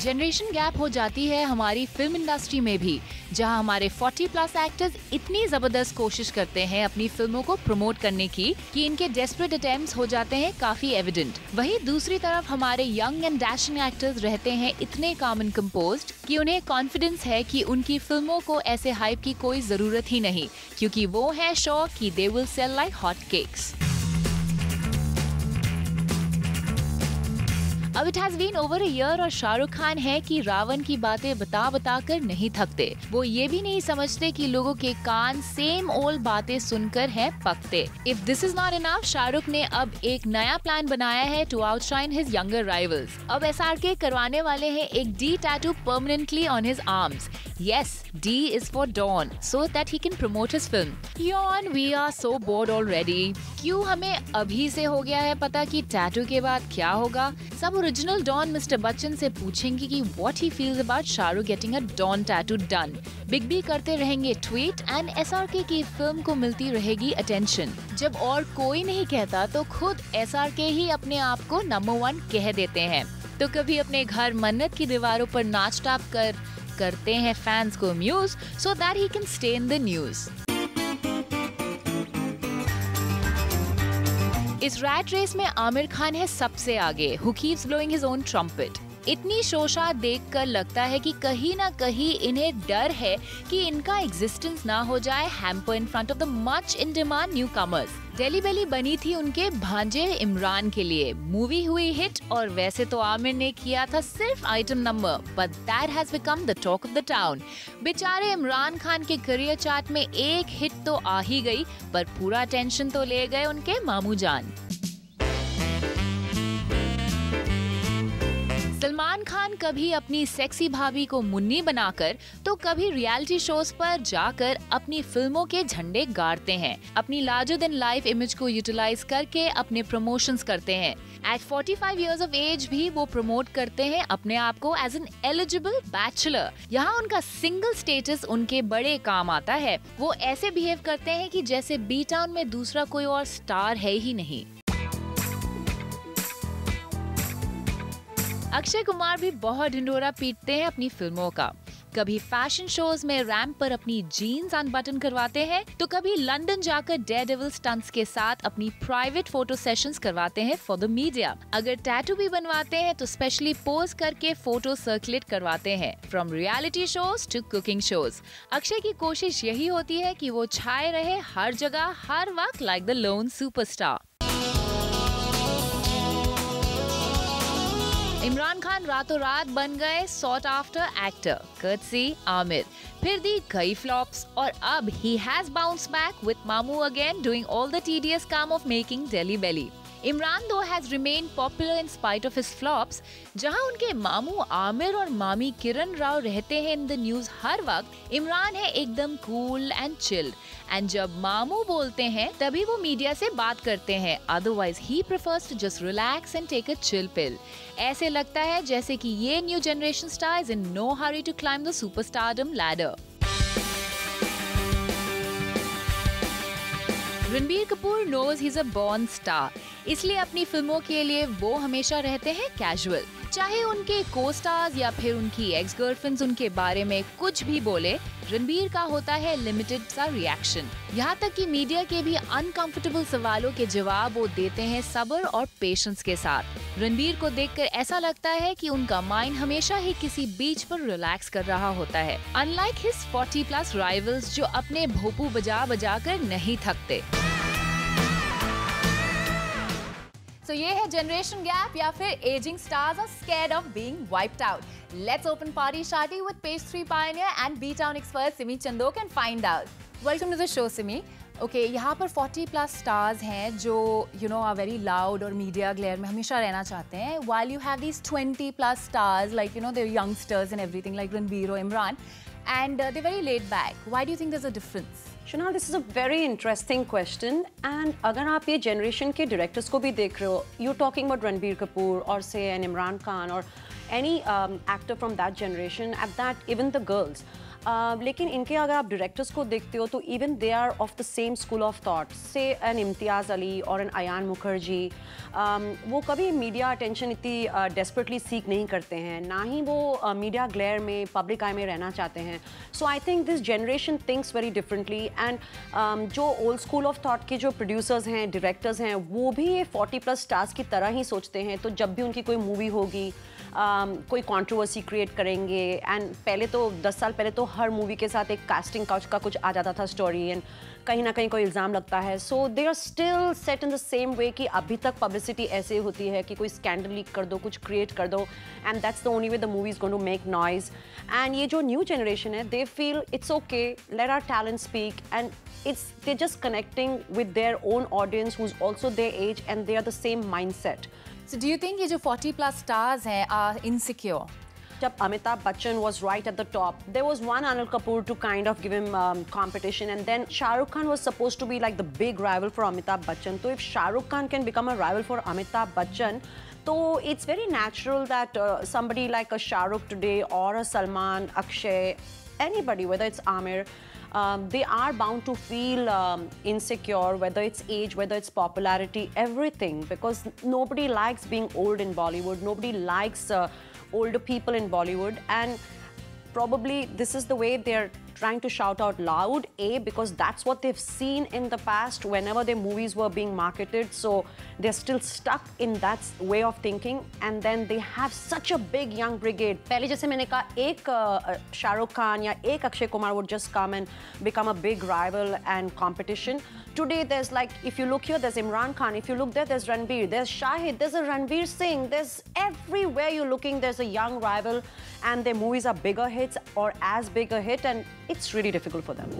Generation gap हो जाती है हमारी फिल्म इंडस्ट्री में भी, जहां हमारे 40 प्लस एक्टर्स इतनी जबरदस्त कोशिश करते हैं अपनी फिल्मों को प्रमोट करने की कि इनके डेस्परेट अटेम्प्ट्स हो जाते हैं काफी एविडेंट। वहीं दूसरी तरफ हमारे यंग एंड डैशिंग एक्टर्स रहते हैं इतने काम एंड कंपोज्ड कि उन्हें कॉन्फिडेंस है कि उनकी फिल्मों को ऐसे हाइप की कोई जरूरत ही नहीं, क्योंकि वो है श्योर कि they will sell like hot cakes. अब it has been over a year और शाहरुख खान है कि रावण की बातें बता कर नहीं थकते। वो ये भी नहीं समझते कि लोगों के कान सेम ओल्ड बातें सुनकर हैं पकते। If this is not enough, Shahrukh ने अब एक नया प्लान बनाया है to outshine his younger rivals. अब SRK करवाने वाले हैं एक D tattoo permanently on his arms. Yes, D is for Dawn, so that he can promote his film. Yawn, we are so bored already. क्यों हमें अभी से हो गया है पता कि टैटू के बाद क्या होगा? सब ओरिजिनल डॉन मिस्टर बच्चन से पूछेंगे कि what he feels about Shahrukh getting a Dawn tattoo done. Big B करते रहेंगे ट्वीट एंड SRK की फिल्म को मिलती रहेगी अटेंशन। जब और कोई नहीं कहता तो खुद SRK ही अपने आप को नंबर 1 कह देते हैं। तो कभी अपने घर मन्नत की दीवारों पर नाच टाप करते हैं फैंस को amuse so that he can stay in the news. इस रैट रेस में आमिर खान है सबसे आगे, who keeps blowing his own trumpet. इतनी शोशा देखकर लगता है कि कहीं ना कहीं इन्हें डर है कि इनका एग्जिस्टेंस ना हो जाए hamper in front of the much in demand newcomers. Delhi Belly बनी थी उनके भांजे इमरान के लिए, मूवी हुई हिट और वैसे तो आमिर ने किया था सिर्फ item number, but that has become the talk of the town. बेचारे इमरान खान के करियर चार्ट में एक हिट तो आ ही गई, पर पूरा अटेंशन तो ले गए उनके मामू जान। सलमान खान कभी अपनी सेक्सी भाभी को मुन्नी बनाकर तो कभी रियलिटी शोज पर जाकर अपनी फिल्मों के झंडे गाड़ते हैं। अपनी लार्जर देन लाइफ इमेज को यूटिलाइज करके अपने प्रमोशंस करते हैं। एट 45 इयर्स ऑफ एज भी वो प्रमोट करते हैं अपने आप को एज एन एलिजिबल बैचलर। यहाँ उनका सिंगल स्टेटस उनके बड़े काम आता है। वो ऐसे बिहेव करते हैं कि जैसे बी टाउन में दूसरा कोई और स्टार है ही नहीं। अक्षय कुमार भी बहुत ढिंढोरा पीटते हैं अपनी फिल्मों का। कभी फैशन शोज में रैंप पर अपनी जीन्स अनबटन करवाते हैं, तो कभी लंदन जाकर डेयरडेविल स्टंट्स के साथ अपनी प्राइवेट फोटो सेशंस करवाते हैं फॉर द मीडिया। अगर टैटू भी बनवाते हैं तो स्पेशली पोज करके फोटो सर्कुलेट करवाते हैं, from reality shows to cooking shows. Akshay की कोशिश यही होती है कि वो छाए रहे हर जगह हर वक्त like the lone superstar. Imran Khan रातों रात बन गए sought after actor, courtesy Aamir. फिर दी कई फ्लॉप्स और अब he has bounce back with मामू again doing all the tedious काम of making Delhi Belly. Imran though has remain popular in spite of his flops. जहां उनके मामू आमिर और मामी किरण राव रहते हैं इन द न्यूज हर वक्त, इमरान है एकदम कूल एंड चिल्ड। एंड जब मामू बोलते हैं तभी वो मीडिया से बात करते हैं, otherwise he prefers to just relax and take a chill pill. ऐसे लगता है जैसे कि ये new generation star is in no hurry to climb the superstardom ladder. Ranbir Kapoor knows he is a born star, इसलिए अपनी फिल्मों के लिए वो हमेशा रहते हैं कैजुअल। चाहे उनके को स्टार्स या फिर उनकी एक्स गर्लफ्रेंड्स उनके बारे में कुछ भी बोले, रणबीर का होता है लिमिटेड सा रिएक्शन। यहाँ तक कि मीडिया के भी अनकंफर्टेबल सवालों के जवाब वो देते हैं सब्र और पेशेंस के साथ। रणबीर को देखकर ऐसा लगता है कि उनका माइंड हमेशा ही किसी बीच पर रिलैक्स कर रहा होता है, अनलाइक हिज 40 प्लस राइवल्स जो अपने भोपू बजा बजा कर नहीं थकते। So ये है जनरेशन गैप या फिर ageing stars are scared of being wiped out. Let's open party shaadi with page 3 pioneer and B town expert Simi Chandok and find out. Welcome to the show Simi. Okay, यहाँ पर 40 प्लस स्टार्स हैं जो are very loud और media glare में हमेशा रहना चाहते हैं, while you have these 20 plus stars like they're youngsters and everything like Ranbir or Imran, and they're very laid back. Why do you think there's a difference? Shunal, this is a very interesting question, and अगर आप ये generation के directors को भी देख रहे हो, you're talking about Ranbir Kapoor or say an Imran Khan or any actor from that generation, at that even the girls, लेकिन इनके अगर आप डायरेक्टर्स को देखते हो तो even they are of the same school of thought से एन इम्तियाज़ अली और एन अयान मुखर्जी। वो कभी मीडिया अटेंशन इतनी डेस्परेटली सीख नहीं करते हैं, ना ही वो मीडिया ग्लेयर में पब्लिक आई में रहना चाहते हैं। So I think this generation thinks very differently and जो ओल्ड स्कूल ऑफ थॉट के जो प्रोड्यूसर्स हैं, डायरेक्टर्स हैं, वो भी ये 40+ स्टार्स की तरह ही सोचते हैं। तो जब भी उनकी कोई मूवी होगी कोई कंट्रोवर्सी क्रिएट करेंगे। एंड पहले तो 10 साल पहले तो हर मूवी के साथ एक कास्टिंग काउच का कुछ आ जाता था स्टोरी, एंड कहीं ना कहीं कोई इल्ज़ाम लगता है। So they are still set in the same way कि अभी तक पब्लिसिटी ऐसे होती है कि कोई स्कैंडल लीक कर दो, कुछ क्रिएट कर दो, and that's the only way the movie is going to make noise. And ये जो न्यू जनरेशन है, they feel it's okay, let our talent speak, and it's they're just connecting with their own audience who's also their age and they are the same mindset. So do you think ये जो 40+ stars हैं are insecure? जब Amitabh Bachchan was right at the top, there was one Anil Kapoor to kind of give him competition, and then Shah Rukh Khan was supposed to be like the big rival for Amitabh Bachchan. So if Shah Rukh Khan can become a rival for Amitabh Bachchan, so it's very natural that somebody like a Shah Rukh today or a Salman, Akshay, anybody, whether it's Amir, they are bound to feel insecure, whether it's age, whether it's popularity, everything, because nobody likes being old in Bollywood. Nobody likes older people in Bollywood, and probably this is the way they're trying to shout out loud, because that's what they've seen in the past whenever their movies were being marketed. So they're still stuck in that way of thinking, and then they have such a big young brigade. पहले जैसे मैंने कहा, एक शाहरुख खान या एक Akshay Kumar would just come and become a big rival and competition. Today there's like, if you look here, there's Imran Khan. If you look there, there's Ranbir. There's Shahid. There's a Ranveer Singh. There's everywhere you're looking, there's a young rival, and their movies are bigger hits or as big a hit, and it's really difficult for them.